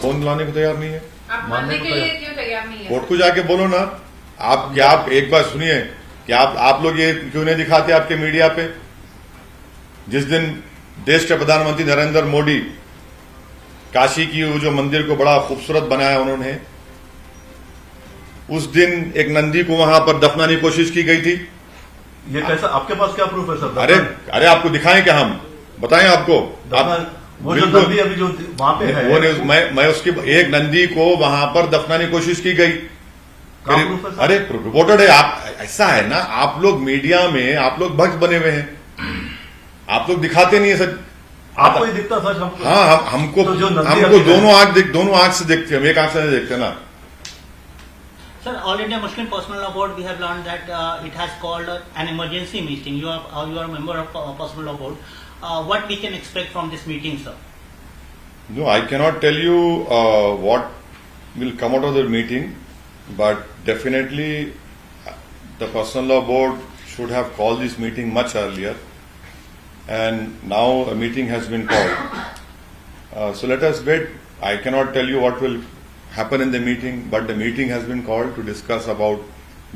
Phone लाने को तैयार नहीं है। आप मानने के लिए क्यों तैयार नहीं है? कोर्ट को जाके बोलो ना। आप एक बात सुनिए कि आप लोग ये क्यों नहीं दिखाते आपके मीडिया पे? जिस दिन देश के प्रधानमंत्री नरेंद्र मोदी काशी की वो जो मंदिर को बड़ा खूबसूरत बनाया उन्होंने, उस दिन एक नंदी को वहां पर दफनाने की कोशिश की गई थी। ये कैसा, आपके पास क्या प्रूफ है सर? अरे आपको दिखाएं क्या, हम बताएं आपको? वो जो नंदी अभी जो वहां पे है, वो मैं उसकी एक नंदी को वहां पर दफनाने की कोशिश की गई। अरे रिपोर्टेड है। आप ऐसा है ना, आप लोग मीडिया में आप लोग भक्त बने हुए हैं, आप लोग दिखाते नहीं है सच। आपको ही दिखता सच हमको? हाँ, हमको तो हमको दोनों आंख से देखते हैं, हम एक आंख से नहीं देखते ना। Sir, All India Muslim Personal Law Board, we have learned that it has called an emergency meeting. You are a member of Personal Law Board. What we can expect from this meeting, sir? No, I cannot tell you what will come out of the meeting, but definitely the Personal Law Board should have called this meeting much earlier, and now a meeting has been called. So let us wait. I cannot tell you what will happen in the meeting, but the meeting has been called to discuss about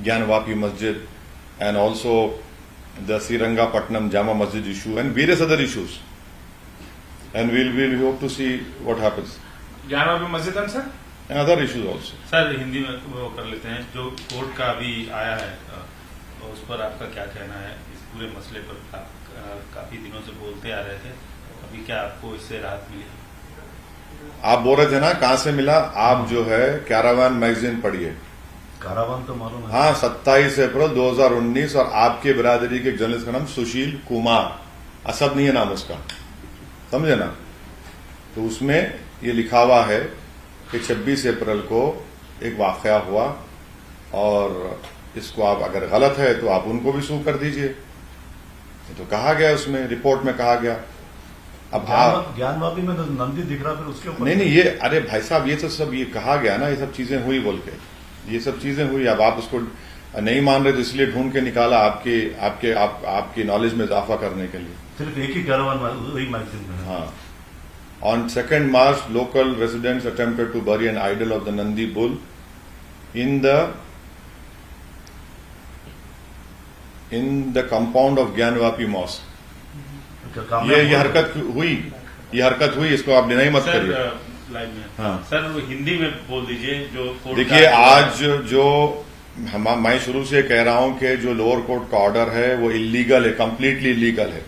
Gyanvapi Masjid and also the Srirangapatnam Jama Masjid issue and various other issues. And we'll hope to see what happens. Gyanvapi Masjid and sir? And other issues also. Sir Hindi में वो कर लेते हैं, जो court का अभी आया है उस पर आपका क्या कहना है? इस पूरे मसले पर आप काफी दिनों से बोलते आ रहे थे, अभी क्या आपको इससे राहत मिली? आप बोल रहे थे ना कहां से मिला? आप जो है कैरावान मैगजीन पढ़िए। कैरावान तो मालूम है। हाँ, 27 अप्रैल 2019, और आपके बिरादरी के एक जर्नलिस्ट का नाम सुशील कुमार, असद नहीं है नाम उसका, समझे ना? तो उसमें ये लिखा हुआ है कि 26 अप्रैल को एक वाकया हुआ, और इसको आप अगर गलत है तो आप उनको भी सू कर दीजिए। तो कहा गया, उसमें रिपोर्ट में कहा गया। अब ज्ञानवापी में तो नंदी दिख रहा, फिर उसके ऊपर नहीं, ये अरे भाई साहब, ये तो सब ये कहा गया ना, ये सब चीजें हुई बोल के, ये सब चीजें हुई। अब आप उसको नहीं मान रहे तो इसलिए ढूंढ के निकाला आपकी नॉलेज में इजाफा करने के लिए। सिर्फ एक ही कैरावान वही मैगजीन में। हाँ। On 2nd March, local residents attempted to bury an idol of the Nandi bull in the compound of Gyanvapi Mosque. ये हरकत हुई, इसको आप डिनाई मत करिए। लाइव में हाँ। सर हिंदी में बोल दीजिए जो कोर्ट। देखिए, आज जो मैं शुरू से कह रहा हूं कि जो लोअर कोर्ट का ऑर्डर है वो इलीगल है, कंप्लीटली इलीगल है।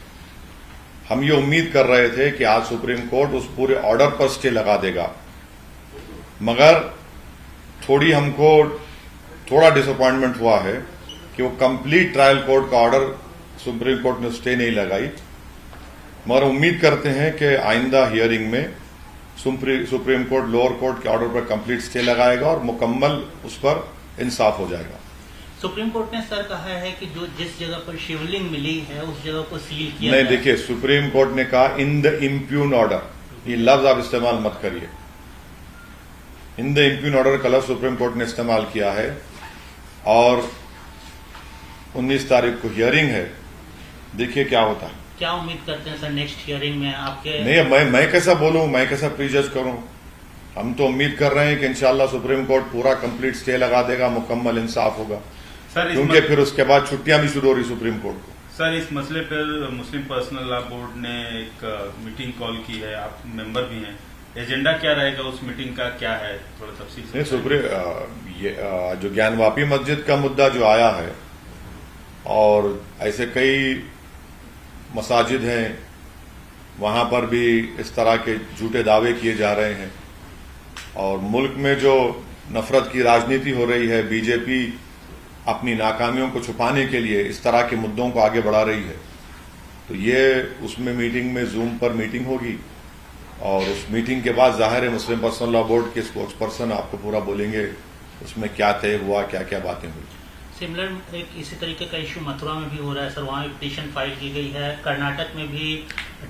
हम ये उम्मीद कर रहे थे कि आज सुप्रीम कोर्ट उस पूरे ऑर्डर पर स्टे लगा देगा, मगर थोड़ा डिसअपॉइंटमेंट हुआ है कि वो कंप्लीट ट्रायल कोर्ट का ऑर्डर सुप्रीम कोर्ट ने स्टे नहीं लगाई। मगर उम्मीद करते हैं कि आइंदा हियरिंग में सुप्रीम कोर्ट लोअर कोर्ट के ऑर्डर पर कंप्लीट स्टे लगाएगा और मुकम्मल उस पर इंसाफ हो जाएगा। सुप्रीम कोर्ट ने सर कहा है कि जो जिस जगह पर शिवलिंग मिली है उस जगह को सील किया नहीं, देखिए, सुप्रीम कोर्ट ने कहा इन द इम्प्यून ऑर्डर, ये लफ्ज आप इस्तेमाल मत करिए। इन द इम्प्यून ऑर्डर का लफ्ज सुप्रीम कोर्ट ने इस्तेमाल किया है, और 19 तारीख को हियरिंग है, देखिए क्या होता है। क्या उम्मीद करते हैं सर नेक्स्ट हियरिंग में आपके? नहीं, मैं कैसा बोलूं, मैं कैसा प्रीजज करूं? हम तो उम्मीद कर रहे हैं कि इंशाल्लाह सुप्रीम कोर्ट पूरा कंप्लीट स्टे लगा देगा, मुकम्मल इंसाफ होगा, क्योंकि फिर उसके बाद छुट्टियां भी शुरू हो रही सुप्रीम कोर्ट को। सर इस मसले पर मुस्लिम पर्सनल लॉ बोर्ड ने एक मीटिंग कॉल की है, आप मेंबर भी हैं, एजेंडा क्या रहेगा उस मीटिंग का, क्या है थोड़ा तफसील से? सुप्रीम जो ज्ञानवापी मस्जिद का मुद्दा जो आया है, और ऐसे कई मसाजिद हैं वहां पर भी इस तरह के झूठे दावे किए जा रहे हैं, और मुल्क में जो नफरत की राजनीति हो रही है, बीजेपी अपनी नाकामियों को छुपाने के लिए इस तरह के मुद्दों को आगे बढ़ा रही है। तो ये उसमें मीटिंग में जूम पर मीटिंग होगी, और उस मीटिंग के बाद जाहिर है मुस्लिम पर्सनल लॉ बोर्ड के स्पोक्स पर्सन आपको पूरा बोलेंगे उसमें क्या तय हुआ, क्या क्या बातें हुई। सिमिलर एक इसी तरीके का इशू मथुरा में भी हो रहा है सर, वहां पिटीशन फाइल की गई है, कर्नाटक में भी।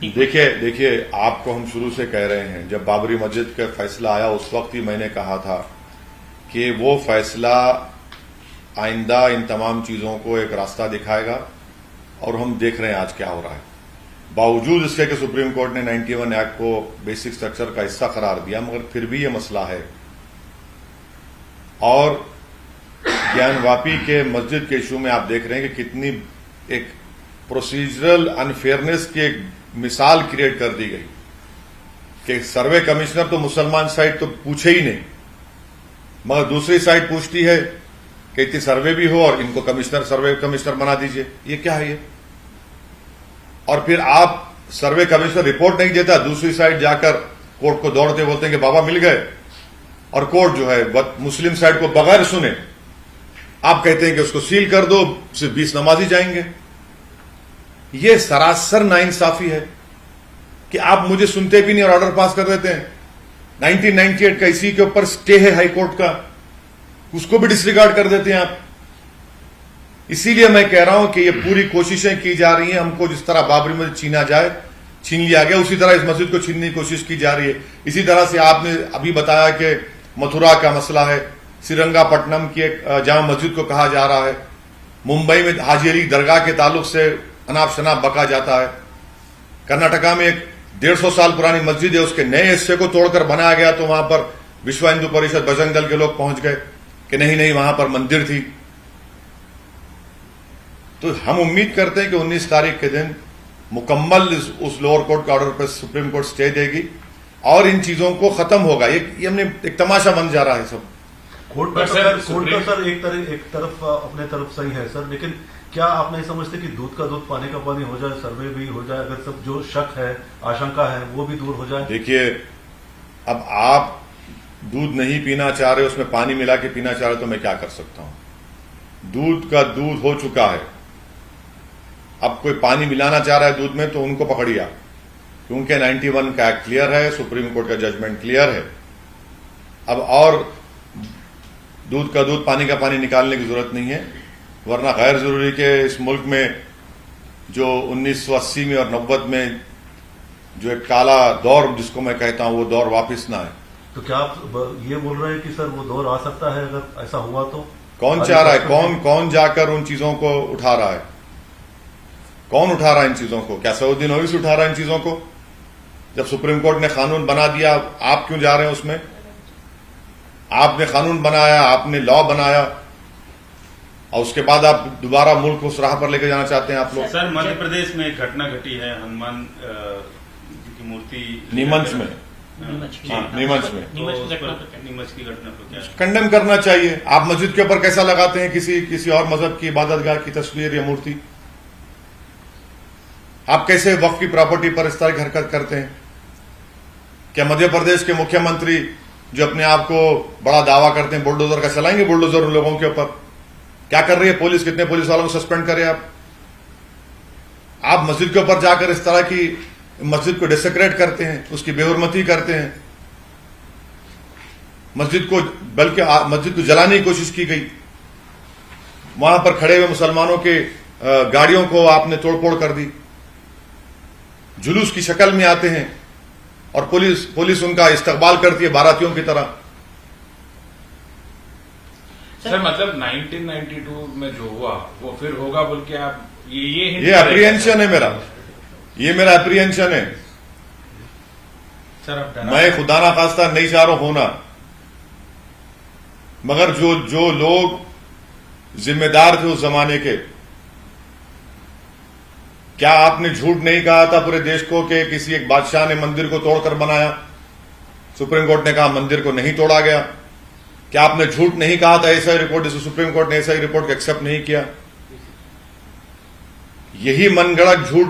देखिए, आपको हम शुरू से कह रहे हैं, जब बाबरी मस्जिद का फैसला आया उस वक्त ही मैंने कहा था कि वो फैसला आइंदा इन तमाम चीजों को एक रास्ता दिखाएगा, और हम देख रहे हैं आज क्या हो रहा है। बावजूद इसके कि सुप्रीम कोर्ट ने 91 एक्ट को बेसिक स्ट्रक्चर का हिस्सा करार दिया, मगर फिर भी ये मसला है। और ज्ञानवापी के मस्जिद के इशू में आप देख रहे हैं कि कितनी एक प्रोसीजरल अनफेयरनेस की एक मिसाल क्रिएट कर दी गई कि सर्वे कमिश्नर तो मुसलमान साइड तो पूछे ही नहीं, मगर दूसरी साइड पूछती है कि इतनी सर्वे भी हो और इनको सर्वे कमिश्नर बना दीजिए। ये क्या है ये? और फिर आप सर्वे कमिश्नर रिपोर्ट नहीं देता, दूसरी साइड जाकर कोर्ट को दौड़ते बोलते हैं कि बाबा मिल गए, और कोर्ट जो है मुस्लिम साइड को बगैर सुने आप कहते हैं कि उसको सील कर दो, सिर्फ 20 नमाजी जाएंगे। ये सरासर नाइंसाफी है कि आप मुझे सुनते भी नहीं और ऑर्डर पास कर देते हैं। 1998 का इसी के ऊपर स्टे है हाई कोर्ट का, उसको भी डिसरिगार्ड कर देते हैं आप। इसीलिए मैं कह रहा हूं कि ये पूरी कोशिशें की जा रही हैं, हमको जिस तरह बाबरी मस्जिद छीन लिया गया, उसी तरह इस मस्जिद को छीनने की कोशिश की जा रही है। इसी तरह से आपने अभी बताया कि मथुरा का मसला है, श्रीरंगापट्टनम की एक जामा मस्जिद को कहा जा रहा है, मुंबई में हाजी अली दरगाह के ताल्लुक से अनाप शनाप बका जाता है, कर्नाटका में एक 150 साल पुरानी मस्जिद है, उसके नए हिस्से को तोड़कर बनाया गया, तो वहां पर विश्व हिंदू परिषद बजरंग दल के लोग पहुंच गए कि नहीं वहां पर मंदिर थी। तो हम उम्मीद करते हैं कि 19 तारीख के दिन मुकम्मल उस लोअर कोर्ट के ऑर्डर पर सुप्रीम कोर्ट स्टे देगी और इन चीजों को खत्म होगा। ये हमने एक तमाशा बन जा रहा है सब। कोर्ट का सर एक तरफ अपने तरफ सही है सर, लेकिन क्या आप नहीं समझते कि दूध का दूध पानी का पानी हो जाए, सर्वे भी हो जाए, अगर सब जो शक है आशंका है वो भी दूर हो जाए? देखिए, अब आप दूध नहीं पीना चाह रहे, उसमें पानी मिला के पीना चाह रहे, तो मैं क्या कर सकता हूं? दूध का दूध हो चुका है, अब कोई पानी मिलाना चाह रहा है दूध में तो उनको पकड़िए आप, क्योंकि 91 का एक्ट क्लियर है, सुप्रीम कोर्ट का जजमेंट क्लियर है। अब और दूध का दूध पानी का पानी निकालने की जरूरत नहीं है, वरना गैर जरूरी के इस मुल्क में जो 1980 में और 90 में जो एक काला दौर जिसको मैं कहता हूं, वो दौर वापस ना आए। तो क्या आप ये बोल रहे हैं कि सर वो दौर आ सकता है अगर ऐसा हुआ तो? कौन चाह रहा है? कौन जाकर उन चीजों को उठा रहा है? कौन उठा रहा है इन चीजों को? क्या सऊदी ओवैसी उठा रहा है इन चीजों को? जब सुप्रीम कोर्ट ने कानून बना दिया, आप क्यों जा रहे हैं उसमें? आपने कानून बनाया, आपने लॉ बनाया, और उसके बाद आप दोबारा मुल्क को उस राह पर लेकर जाना चाहते हैं आप लोग। सर, मध्य प्रदेश में एक घटना घटी है, हनुमान जी की मूर्ति नीमच में, नीमच की घटना को क्या कंडेम करना चाहिए। आप मस्जिद के ऊपर कैसा लगाते हैं किसी और मजहब की इबादतगाह की तस्वीर या मूर्ति? आप कैसे वक्फ की प्रॉपर्टी पर इस तरह की हरकत करते हैं? क्या मध्य प्रदेश के मुख्यमंत्री जो अपने आप को बड़ा दावा करते हैं बुलडोजर का, चलाएंगे बुलडोजर उन लोगों के ऊपर? क्या कर रही है पुलिस? कितने पुलिस वालों को सस्पेंड करे आप मस्जिद के ऊपर जाकर इस तरह की मस्जिद को डिसेक्रेट करते हैं, उसकी बेहुरमती करते हैं, बल्कि मस्जिद को जलाने की कोशिश की गई, वहां पर खड़े हुए मुसलमानों के गाड़ियों को आपने तोड़फोड़ कर दी, जुलूस की शक्ल में आते हैं और पुलिस उनका इस्तकबाल करती है बारातियों की तरह। सर मतलब 1992 में जो हुआ वो फिर होगा बोल के आप ये अप्रीहेंशन है मेरा, ये मेरा अप्रीहेंशन है सर। मैं खुदा ना खास्ता नहीं चाह रहा होना, मगर जो लोग जिम्मेदार थे उस जमाने के, क्या आपने झूठ नहीं कहा था पूरे देश को कि किसी एक बादशाह ने मंदिर को तोड़कर बनाया? सुप्रीम कोर्ट ने कहा मंदिर को नहीं तोड़ा गया। क्या आपने झूठ नहीं कहा था? ऐसा ही रिपोर्ट, सुप्रीम कोर्ट ने ऐसा ही रिपोर्ट को एक्सेप्ट नहीं किया। यही मनगढ़ंत झूठ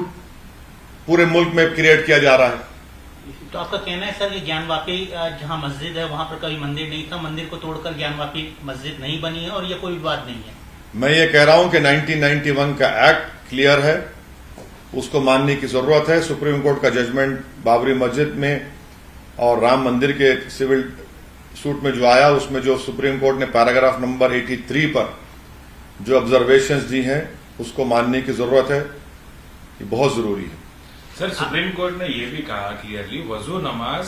पूरे मुल्क में क्रिएट किया जा रहा है। तो आपका कहना है सर, ये ज्ञानवापी जहां मस्जिद है वहां पर कभी मंदिर नहीं था, मंदिर को तोड़कर ज्ञानवापी मस्जिद नहीं बनी है और ये कोई विवाद नहीं है? मैं ये कह रहा हूं कि 1991 का एक्ट क्लियर है, उसको मानने की जरूरत है। सुप्रीम कोर्ट का जजमेंट बाबरी मस्जिद में और राम मंदिर के सिविल सूट में जो आया, उसमें जो सुप्रीम कोर्ट ने पैराग्राफ नंबर 83 पर जो ऑब्जर्वेशंस दी हैं, उसको मानने की जरूरत है, ये बहुत जरूरी है। सर, सुप्रीम कोर्ट ने यह भी कहा क्लियरली वजू नमाज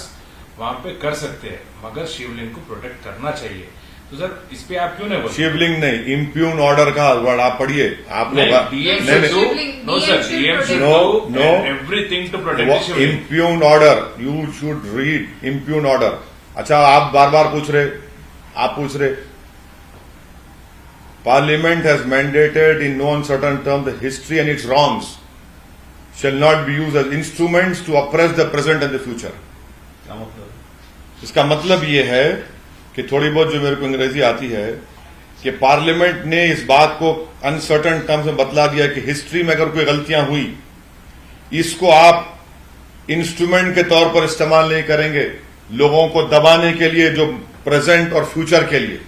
वहां पे कर सकते हैं, मगर शिवलिंग को प्रोटेक्ट करना चाहिए। तो सर इस पे आप क्यों नहीं बोलते? शिवलिंग नहीं, इम्प्यून ऑर्डर का वर्ड आप पढ़िए। आप लोग DM नहीं, should do, no sir, DM should No, do no. everything to protect the Shivling. Impugn order, you should read impugn order. अच्छा, आप बार बार पूछ रहे, Parliament has mandated in no uncertain terms the history and its wrongs shall not be used as instruments to oppress the present and the future। क्या मतलब? इसका मतलब ये है कि थोड़ी बहुत जो मेरे को अंग्रेजी आती है कि पार्लियामेंट ने इस बात को अनसर्टन टर्म्स में बतला दिया कि हिस्ट्री में अगर कोई गलतियां हुई, इसको आप इंस्ट्रूमेंट के तौर पर इस्तेमाल नहीं करेंगे लोगों को दबाने के लिए, जो प्रेजेंट और फ्यूचर के लिए।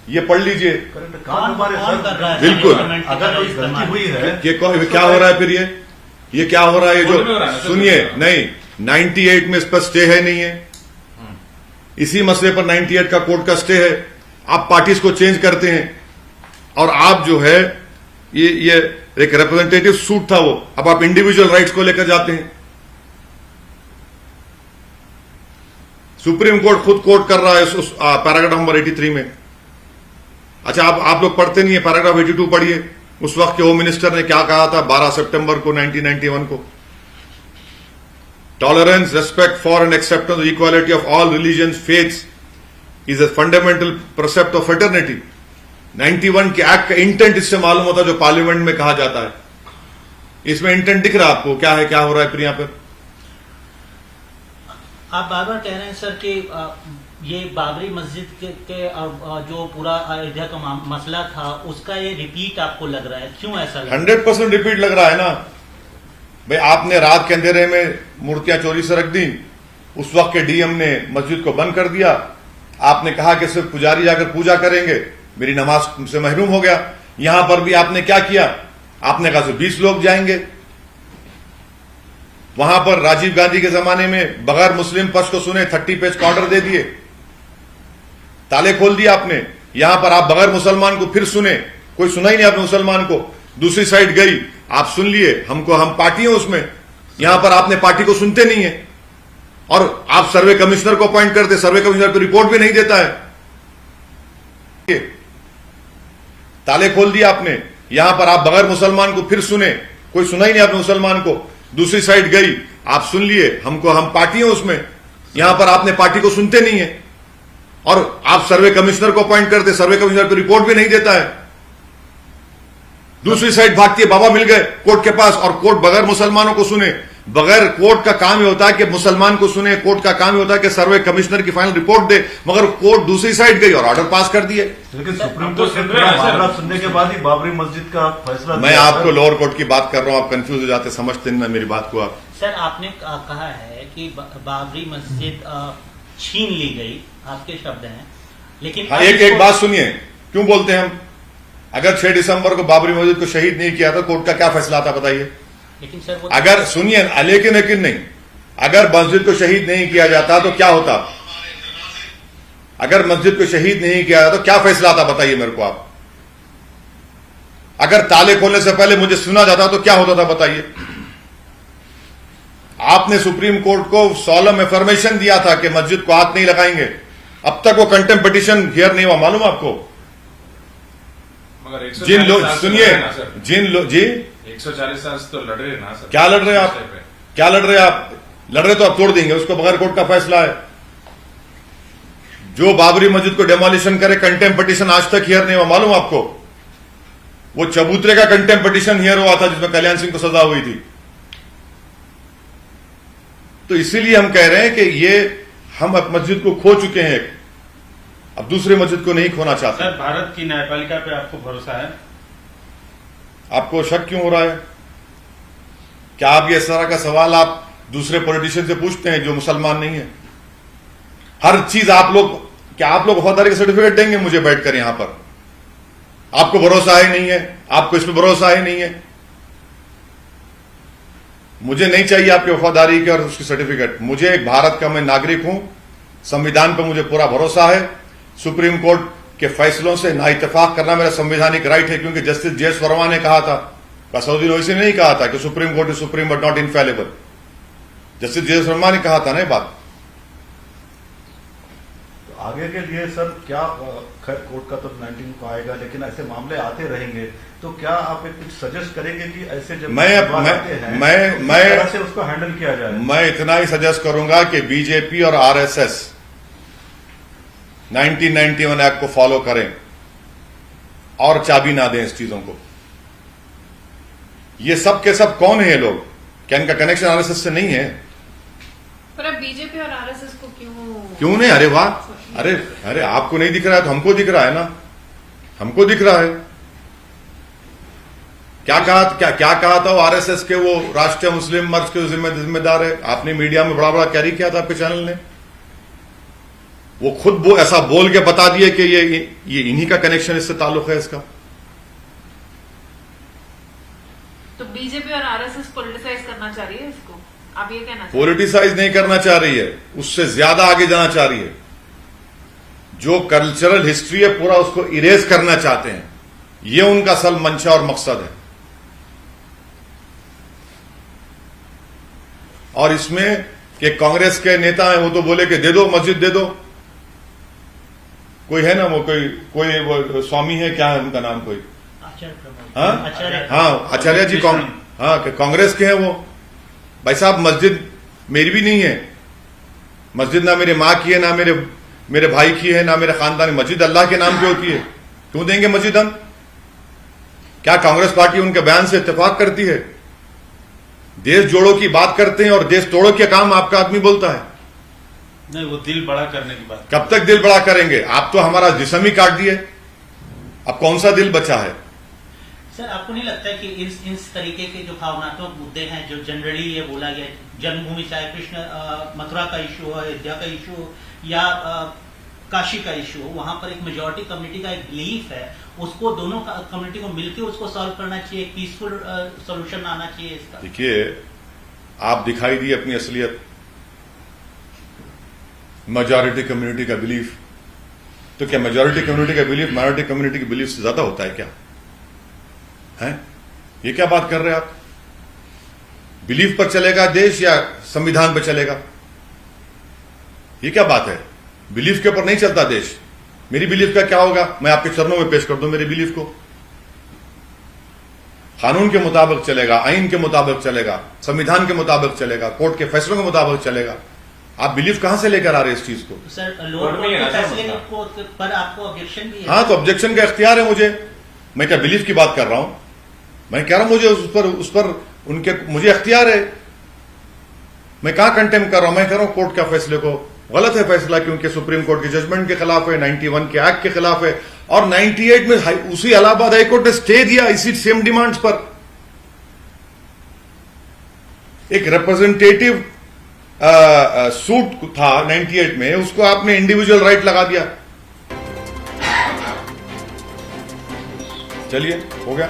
ये पढ़ लीजिए। करेक्ट, कौन कर रहा है? बिल्कुल। अगर कोई गलती हुई है, ये क्या हो रहा है फिर? ये क्या हो रहा है? ये जो सुनिए, नहीं 98 में इस पर स्टे है, नहीं है। इसी मसले पर 98 का कोर्ट का स्टे है। आप पार्टीज को चेंज करते हैं और आप जो है ये एक रिप्रेजेंटेटिव सूट था वो, अब आप इंडिविजुअल राइट्स को लेकर जाते हैं। सुप्रीम कोर्ट खुद कोर्ट कर रहा है उस पैराग्राफ नंबर 83 में। अच्छा, आप लोग पढ़ते नहीं है, पैराग्राफ 82 पढ़िए। उस वक्त के होम मिनिस्टर ने क्या कहा था 12 सितंबर को 1991 को? Tolerance, respect for and acceptance of the equality of all religions, faiths is a fundamental precept of fraternity। 91 के एक्ट का इंटेंट इससे मालूम होता है जो पार्लियामेंट में कहा जाता है। इसमें इंटेंट दिख रहा है आपको? क्या है, क्या हो रहा है फिर यहां पर? आप बार बार कह रहे हैं सर कि ये बाबरी मस्जिद के जो पूरा अयोध्या का मसला था उसका ये रिपीट आपको लग रहा है, क्यों ऐसा लग रहा है? 100% रिपीट लग रहा है ना भाई। आपने रात के अंधेरे में मूर्तियां चोरी से रख दी, उस वक्त के डीएम ने मस्जिद को बंद कर दिया। आपने कहा कि सिर्फ पुजारी जाकर पूजा करेंगे, मेरी नमाज से महरूम हो गया। यहां पर भी आपने क्या किया? आपने कहा सिर्फ 20 लोग जाएंगे। वहां पर राजीव गांधी के जमाने में बगैर मुस्लिम पक्ष को सुने 30 पेज का ऑर्डर दे दिए, ताले खोल दिए आपने। यहां पर आप बगैर मुसलमान को फिर सुने, कोई सुना ही नहीं आपने मुसलमान को। दूसरी साइड गई, आप सुन लिए, हम पार्टी है उसमें। यहां पर आपने पार्टी को सुनते नहीं है और आप सर्वे कमिश्नर को अपॉइंट करते, सर्वे कमिश्नर को रिपोर्ट भी नहीं देता है। ताले खोल दिए आपने। यहां पर आप बगैर मुसलमान को फिर सुने, कोई सुना ही नहीं आपने मुसलमान को। दूसरी साइड गई, आप सुन लिए, हम पार्टी है उसमें। यहां पर आपने पार्टी को सुनते नहीं है और आप सर्वे कमिश्नर को अपॉइंट करते, सर्वे कमिश्नर को रिपोर्ट भी नहीं देता है। दूसरी साइड भागती है, बाबा मिल गए कोर्ट के पास और कोर्ट बगैर मुसलमानों को सुने। बगैर कोर्ट का काम ही होता है कि मुसलमान को सुने, कोर्ट का काम ही होता है कि सर्वे कमिश्नर की फाइनल रिपोर्ट दे, मगर कोर्ट दूसरी साइड गई और ऑर्डर पास कर दिए। लेकिन सुप्रीम कोर्ट से मामला सुनने के बाद ही बाबरी मस्जिद का फैसला। मैं आपको लोअर कोर्ट की बात कर रहा हूं, आप कंफ्यूज हो जाते, समझते नहीं मेरी बात को आप। सर आपने कहा है कि बाबरी मस्जिद छीन ली गई, आपके शब्द हैं, लेकिन हाँ, एक बात सुनिए, क्यों बोलते हैं हम? अगर 6 दिसंबर को बाबरी मस्जिद को शहीद नहीं किया तो कोर्ट का क्या फैसला आता बताइए? लेकिन सर वो अगर सुनिए, लेकिन नहीं, अगर मस्जिद को शहीद नहीं किया जाता तो क्या होता? अगर मस्जिद को शहीद नहीं किया तो क्या फैसला आता बताइए मेरे को आप? अगर ताले खोलने से पहले मुझे सुना जाता तो क्या होता था बताइए? आपने सुप्रीम कोर्ट को सॉलम एफर्मेशन दिया था कि मस्जिद को हाथ नहीं लगाएंगे। अब तक वो कंटेम्प्ट पिटीशन हियर नहीं हुआ, मालूम आपको? मगर जिन लोग सुनिए, जिन लोग जी 140 साल तो लड़ रहे ना सर। क्या लड़ रहे हैं आप? क्या लड़ रहे हैं आप? लड़ रहे तो आप तोड़ देंगे उसको, बगैर कोर्ट का फैसला है। जो बाबरी मस्जिद को डेमोलिशन करे, कंटेम्प्ट पिटीशन आज तक हियर नहीं हुआ, मालूम आपको? वो चबूतरे का कंटेम्प्ट पिटीशन हियर हुआ था जिसमें कल्याण सिंह को सजा हुई थी। तो इसीलिए हम कह रहे हैं कि ये हम अब मस्जिद को खो चुके हैं, अब दूसरे मस्जिद को नहीं खोना चाहते। सर, भारत की न्यायपालिका पे आपको भरोसा है? आपको शक क्यों हो रहा है? क्या आप ये इस तरह का सवाल आप दूसरे पॉलिटिशियन से पूछते हैं जो मुसलमान नहीं है? हर चीज आप लोग, क्या आप लोग वफादारी का सर्टिफिकेट देंगे मुझे बैठकर यहां पर? आपको भरोसा है नहीं है? आपको इसमें भरोसा है नहीं है? मुझे नहीं चाहिए आपकी वफादारी के और उसकी सर्टिफिकेट। मुझे एक भारत का मैं नागरिक हूं, संविधान पर मुझे पूरा भरोसा है। सुप्रीम कोर्ट के फैसलों से ना इत्तेफाक करना मेरा संवैधानिक राइट है, क्योंकि जस्टिस जे.एस. वर्मा ने कहा था, असदुद्दीन ओवैसी ने नहीं कहा था कि supreme court is supreme but not infallible. Justice JS. Verma ने कहा था ना ये बात। आगे के लिए सर क्या खैर कोर्ट का तो 19 को आएगा, लेकिन ऐसे मामले आते रहेंगे तो क्या आप एक कुछ सजेस्ट करेंगे कि ऐसे जब विवाद आते हैं किस तरह से उसको हैंडल किया जाए? मैं इतना ही सजेस्ट करूंगा कि बीजेपी और आरएसएस 1991 एक्ट को फॉलो करें और चाबी ना दें इस चीजों को। ये सब के सब कौन है ये लोग? क्या इनका कनेक्शन आरएसएस से नहीं है? पर अब बीजेपी और आरएसएस को क्यों नहीं? अरे वाह, अरे आपको नहीं दिख रहा है तो हमको दिख रहा है ना, हमको दिख रहा है। क्या कहा था वो आरएसएस के वो राष्ट्रीय मुस्लिम मर्च के जिम्मेदार है? आपने मीडिया में बड़ा कैरी किया था आपके चैनल ने। वो खुद ऐसा बोल के बता दिए कि ये इन्हीं का कनेक्शन इससे ताल्लुक है इसका। तो बीजेपी और आरएसएस पॉलिटिसाइज करना चाह रही है इसको, आप ये कहना? पॉलिटिसाइज नहीं करना चाह रही है, उससे ज्यादा आगे जाना चाह रही है। जो कल्चरल हिस्ट्री है पूरा उसको इरेज करना चाहते हैं, ये उनका असल मंशा और मकसद है। और इसमें कि कांग्रेस के नेता हैं वो तो बोले कि दे दो मस्जिद दे दो। कोई है ना वो कोई वो स्वामी है, क्या है उनका नाम? कोई आचार्य जी कांग्रेस के हैं वो। भाई साहब मस्जिद मेरी भी नहीं है, मस्जिद ना मेरे माँ की है, ना मेरे भाई की है, ना मेरे खानदान की। मस्जिद अल्लाह के नाम पे होती है, क्यों देंगे मस्जिद हम? क्या कांग्रेस पार्टी उनके बयान से इत्तेफाक करती है? देश जोड़ो की बात करते हैं और देश तोड़ो के काम आपका आदमी बोलता है। नहीं, वो दिल बड़ा करने की बात। कब तक दिल बड़ा करेंगे? आप तो हमारा जिस्म ही काट दिए, अब कौन सा दिल बचा है? सर आपको नहीं लगता है कि इस तरीके के जो भावनात्मक मुद्दे हैं जो जनरली ये बोला गया, जन्मभूमि चाहे कृष्ण मथुरा का इशू हो, अयोध्या का इशू हो या काशी का इशू हो, वहां पर एक मेजोरिटी कम्युनिटी का एक बिलीफ है, उसको दोनों कम्युनिटी को मिलकर उसको सॉल्व करना चाहिए, एक पीसफुल सोल्यूशन आना चाहिए इसका। देखिए, आप दिखाई दी अपनी असलियत, मेजॉरिटी कम्युनिटी का बिलीफ। तो क्या मेजॉरिटी कम्युनिटी का बिलीफ माइनॉरिटी कम्युनिटी के बिलीफ से ज्यादा होता है क्या? है ये क्या बात कर रहे हैं आप? बिलीफ पर चलेगा देश या संविधान पर चलेगा? ये क्या बात है? बिलीफ के ऊपर नहीं चलता देश। मेरी बिलीफ का क्या होगा? मैं आपके चरणों में पेश कर दूं मेरे बिलीफ को। कानून के मुताबिक चलेगा, आइन के मुताबिक चलेगा, संविधान के मुताबिक चलेगा, कोर्ट के फैसलों के मुताबिक चलेगा। आप बिलीफ कहां से लेकर आ रहे हैं इस चीज को? सर लोअर कोर्ट के फैसले पर आपको ऑब्जेक्शन भी है? हाँ, तो ऑब्जेक्शन का इख्तियार है मुझे। मैं क्या बिलीफ की बात कर रहा हूं? मैं कह रहा हूं मुझे उस पर उनके मुझे इख्तियार है। मैं कहां कंटेम कर रहा हूं? मैं कह रहा हूं कोर्ट का फैसले को गलत है फैसला, क्योंकि सुप्रीम कोर्ट के जजमेंट के खिलाफ है, 91 के एक्ट के खिलाफ है, और 98 में उसी इलाहाबाद हाईकोर्ट ने स्टे दिया इसी सेम डिमांड्स पर। एक रिप्रेजेंटेटिव सूट था 98 में, उसको आपने इंडिविजुअल राइट लगा दिया। चलिए, हो गया।